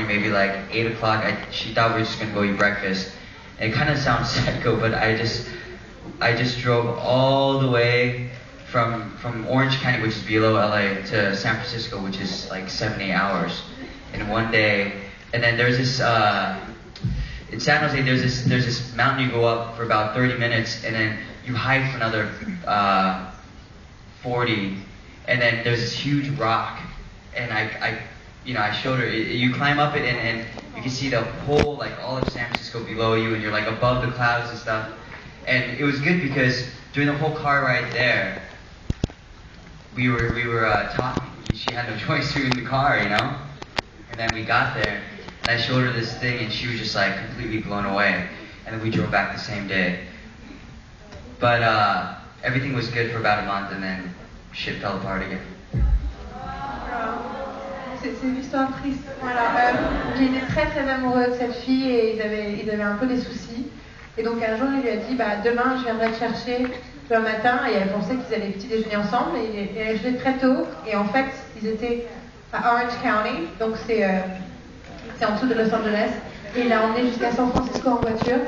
morning, maybe like 8 o'clock. She thought we were just gonna go eat breakfast. And it kind of sounds psycho, but I just drove all the way from Orange County, which is below LA, to San Francisco, which is like 7-8 hours in one day. And then there's this in San Jose, there's this mountain you go up for about 30 minutes, and then you hike for another 40, and then there's this huge rock, and I showed her. You climb up it, and you can see the whole, like, all of San Francisco below you, and you're like above the clouds and stuff. And it was good because during the whole car ride there, we were talking. She had no choice to be in the car, you know. And then we got there, and I showed her this thing, and she was just like completely blown away. And then we drove back the same day. But everything was good for about a month, and then shit fell apart again. C'est une histoire triste. Voilà. Il était très très amoureux de cette fille et ils avaient un peu des soucis. Et donc un jour il lui a dit demain je viendrai te chercher le matin, et elle pensait qu'ils allaient petit déjeuner ensemble, et elle est venue très tôt, et en fait ils étaient à Orange County, donc c'est en dessous de Los Angeles, et il l'a emmené jusqu'à San Francisco en voiture.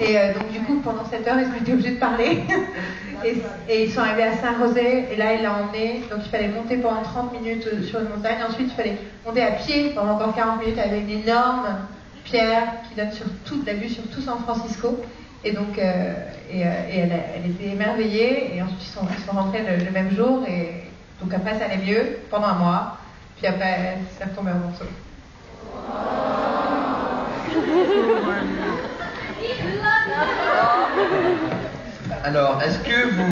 Et donc du coup pendant 7 heures ils ont été obligés de parler et ils sont arrivés à San José, et là il l'a emmené, donc il fallait monter pendant 30 minutes sur une montagne, ensuite il fallait monter à pied pendant encore 40 minutes avec une énorme pierre qui donne sur toute la vue sur tout San Francisco, et donc elle était émerveillée, et ensuite ils sont rentrés le même jour, et donc après ça allait mieux pendant un mois, puis après ça retombait en morceaux. Alors, est-ce que vous